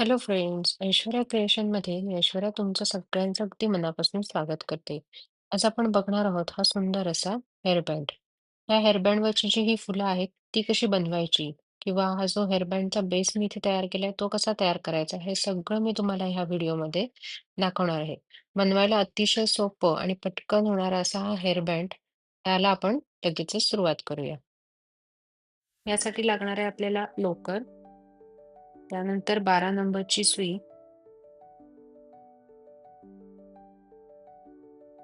Hello friends, Aishwarya क्रिएशनमध्ये मी ऐश्वर्या तुमचं सगळ्यांचं अगदी मनापासून स्वागत करते. आज आपण बघणार आहोत हा सुंदर असा हेअरबँड. या हेअरबँडवरची जी ही फुलं आहेत ती कशी बनवायची किंवा हा जो हेअरबँडचा बेस मी इथे तयार केलाय तो कसा तयार करायचा हे सगळं मी तुम्हाला ह्या व्हिडिओमध्ये दाखवणार आहे. बनवायला अतिशय सोपं आणि पटकन होणारा असा हा हेअरबँड त्याला आपण लगेचच सुरुवात करूया. यासाठी लागणार आहे आपल्याला लोकर, त्यानंतर 12 नंबरची सुई,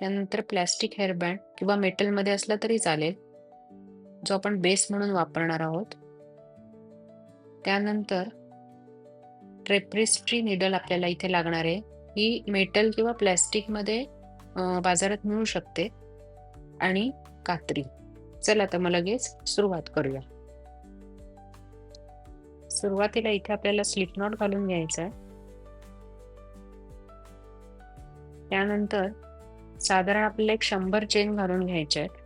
त्यानंतर प्लास्टिक हेअरबँड किंवा मेटलमध्ये असला तरी चालेल, जो आपण बेस म्हणून वापरणार आहोत. त्यानंतर ट्रेपेस्ट्री नीडल आपल्याला इथे लागणार आहे. ही मेटल किंवा प्लास्टिकमध्ये बाजारात मिळू शकते आणि कात्री. चला तर मग लगेच सुरुवात करूया. सुरुवातीला इथे आपल्याला स्लिप नॉट घालून घ्यायचा आहे. त्यानंतर साधारण आपल्याला एक 100 चेन घालून घ्यायच्या आहेत.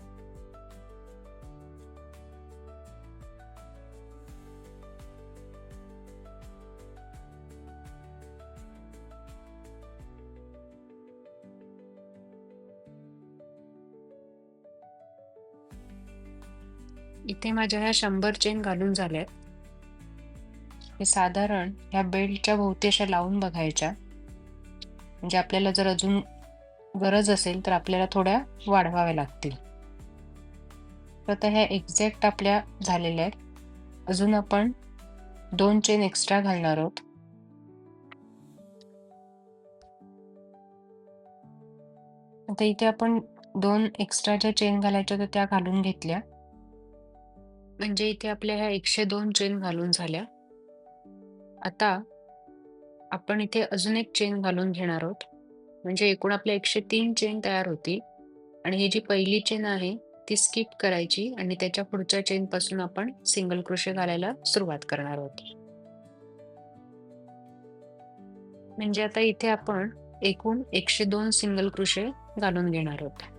इथे माझ्या ह्या 100 चेन घालून झाल्यात. हे साधारण ह्या बेल्टच्या भोवती अशा लावून बघायच्या. म्हणजे आपल्याला जर अजून गरज असेल तर आपल्याला थोड्या वाढवाव्या लागतील. तर आता ह्या एक्झॅक्ट आपल्या झालेल्या आहेत. अजून आपण 2 चेन एक्स्ट्रा घालणार आहोत. आता इथे आपण 2 एक्स्ट्रा ज्या चेन घालायच्या होत्या त्या घालून घेतल्या. म्हणजे इथे आपल्या ह्या 102 चेन घालून झाल्या. आता आपण इथे अजून एक चेन घालून घेणार आहोत. म्हणजे एकूण आपल्या 103 चेन तयार होतील आणि ही जी पहिली चेन आहे ती स्किप करायची आणि त्याच्या पुढच्या चेन पासून आपण सिंगल क्रोशे घालायला सुरुवात करणार आहोत. म्हणजे आता इथे आपण एकूण 102 सिंगल क्रोशे घालून घेणार आहोत.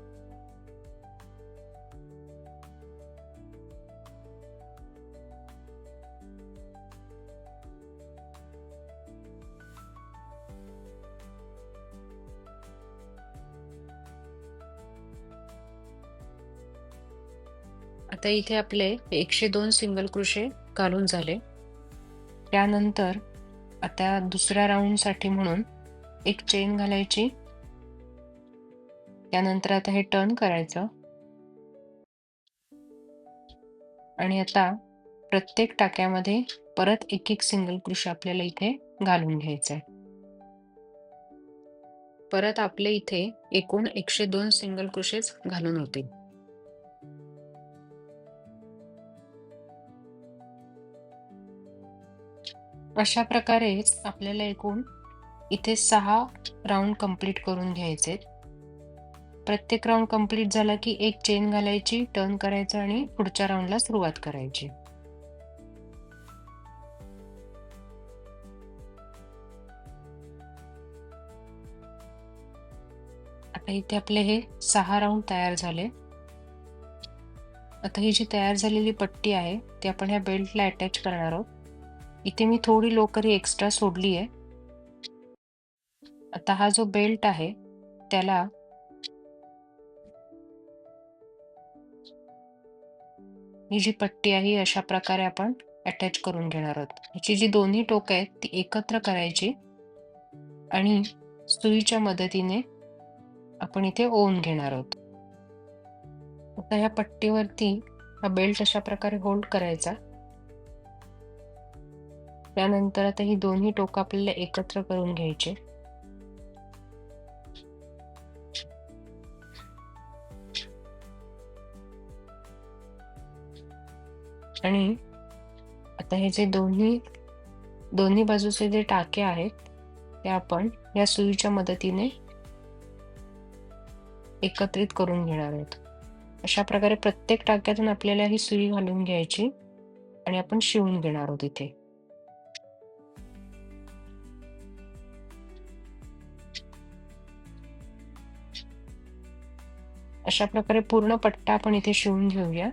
आता इथे आपले 102 सिंगल क्रोशे घालून झाले. त्यानंतर आता दुसऱ्या राऊंड साठी म्हणून एक चेन घालायची. त्यानंतर आता हे टर्न करायचं आणि आता प्रत्येक टाक्यामध्ये परत एक एक सिंगल क्रोशे आपल्याला इथे घालून घ्यायचंय. परत आपले इथे एकूण 102 सिंगल क्रोशेच घालून होतील. अशा प्रकारेच आपल्याला एकूण इथे 6 राऊंड कंप्लीट करून घ्यायचे. प्रत्येक राऊंड कंप्लीट झाला की एक चेन घालायची, टर्न करायचं आणि पुढच्या राऊंडला सुरुवात करायची. आता इथे आपले हे 6 राऊंड तयार झाले. आता ही जी तयार झालेली पट्टी आहे ती आपण ह्या बेल्टला अटॅच करणार आहोत. इथे मी थोडी लोकर एक्स्ट्रा सोडली आहे. आता हा जो बेल्ट आहे त्याला ही जी पट्टी आहे अशा प्रकारे आपण अटॅच करून घेणार आहोत. याची जी दोन्ही टोक आहेत ती एकत्र करायची आणि सुईच्या मदतीने आपण इथे ओवून घेणार आहोत. आता ह्या पट्टीवरती हा बेल्ट अशा प्रकारे होल्ड करायचा. त्यानंतर आता ही दोन्ही टोक आपल्याला एकत्र करून घ्यायचे. आणि आता हे जे दोन्ही बाजूचे जे टाके आहेत ते आपण या सुईच्या मदतीने एकत्रित करून घेणार आहोत. अशा प्रकारे प्रत्येक टाक्यातून आपल्याला ही सुई घालून घ्यायची आणि आपण शिवून घेणार आहोत इथे. अशा प्रकारे पूर्ण पट्टा आपण इथे शिवून घेऊया.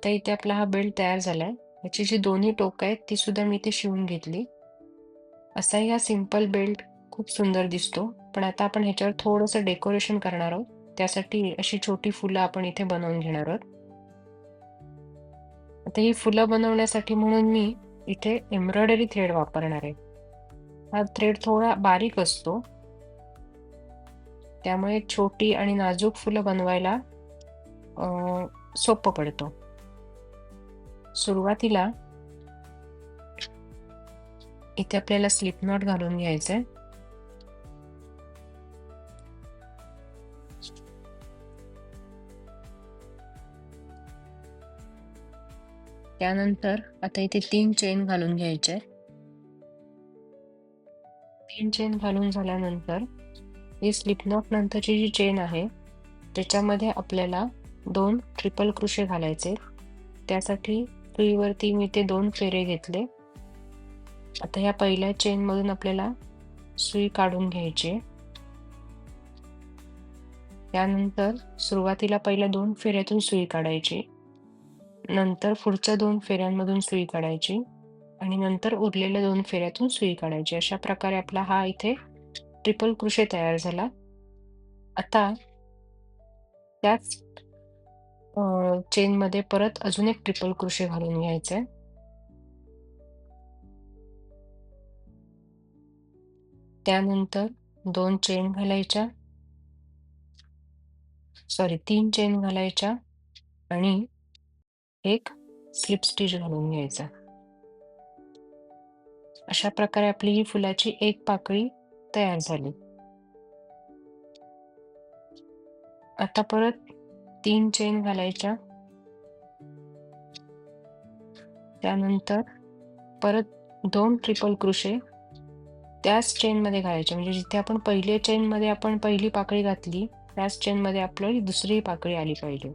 आता इथे आपला हा बेल्ट तयार झालाय. याची जी दोन्ही टोकं आहेत ती सुद्धा मी इथे शिवून घेतली. असाही हा सिंपल बेल्ट खूप सुंदर दिसतो. पण आता आपण ह्याच्यावर थोडंसं डेकोरेशन करणार आहोत. त्यासाठी अशी छोटी फुलं आपण इथे बनवून घेणार आहोत. आता ही फुलं बनवण्यासाठी म्हणून मी इथे एम्ब्रॉयडरी थ्रेड वापरणार आहे. हा थ्रेड थोडा बारीक असतो. त्यामुळे छोटी आणि नाजूक फुलं बनवायला सोपं पडतं. सुरुवातीला इथे आपल्याला स्लिप नॉट घालून घ्यायचंय. त्यानंतर आता इथे 3 चेन घालून घ्यायचे. 3 चेन घालून झाल्यानंतर ही स्लिप नॉट नंतरची जी चेन आहे त्याच्यामध्ये आपल्याला 2 ट्रिपल क्रोशे घालायचे. त्यासाठी सुईवरती मी ते 2 फेरे घेतले. आता या पहिल्या चेन मधून आपल्याला सुई काढून घ्यायची. त्यानंतर सुरुवातीला पहिल्या 2 फेऱ्यातून सुई काढायची, नंतर पुढच्या 2 फेऱ्यांमधून सुई काढायची आणि नंतर उरलेल्या 2 फेऱ्यातून सुई काढायची. अशा प्रकारे आपला हा इथे ट्रिपल क्रोशे तयार झाला. आता त्याच चेन मध्ये परत अजून एक ट्रिपल क्रोशे घालून घ्यायचे. त्यानंतर 2 चेन घालायच्या, 3 चेन घालायच्या आणि एक स्लिप स्टिच घालून घ्यायचा. अशा प्रकारे आपली ही फुलाची एक पाकळी तयार झाली. आता परत 3 चेन घालायच्या. त्यानंतर परत 2 ट्रिपल क्रोशे त्याच चेन मध्ये घालायचे. म्हणजे जिथे आपण पहिल्या चेन मध्ये आपण पहिली पाकळी घातली त्याच चेन मध्ये आपली दुसरी पाकळी आली पाहिजे.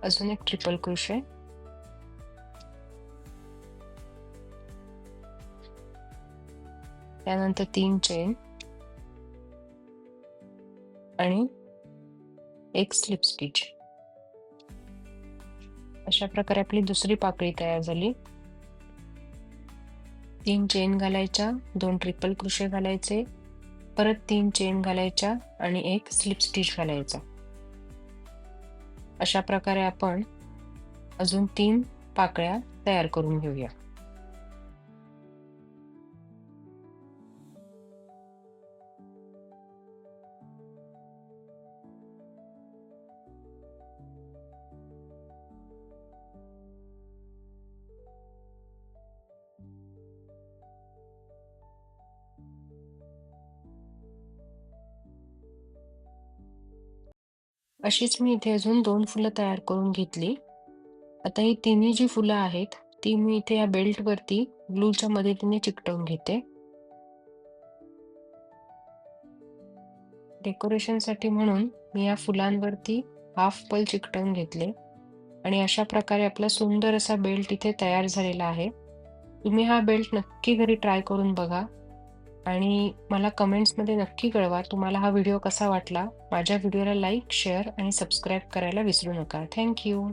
अजून एक ट्रिपल क्रोशे. त्यानंतर 3 चेन आणि एक स्लिप स्टिच. अशा प्रकारे आपली दुसरी पाकळी तयार झाली. 3 चेन घालायच्या, 2 ट्रिपल क्रोशे घालायचे, परत 3 चेन घालायच्या आणि एक स्लिप स्टिच घालायचा. अशा प्रकारे आपण अजून 3 पाकळ्या तयार करून घेऊया. अशीच मी इथे अजून 2 फुलं तयार करून घेतली. आता ही तिन्ही जी फुलं आहेत ती मी इथे या बेल्ट वरती ग्लूच्या मदतीने चिकटवून घेते. डेकोरेशन साठी म्हणून मी या फुलांवरती हाफ पल चिकटवून घेतले आणि अशा प्रकारे आपला सुंदर असा बेल्ट इथे तयार झालेला आहे. तुम्ही हा बेल्ट नक्की घरी ट्राय करून बघा आणि मला कमेंट्समध्ये नक्की कळवा तुम्हाला हा व्हिडिओ कसा वाटला. माझ्या व्हिडिओला लाईक, शेअर आणि सबस्क्राईब करायला विसरू नका. Thank you.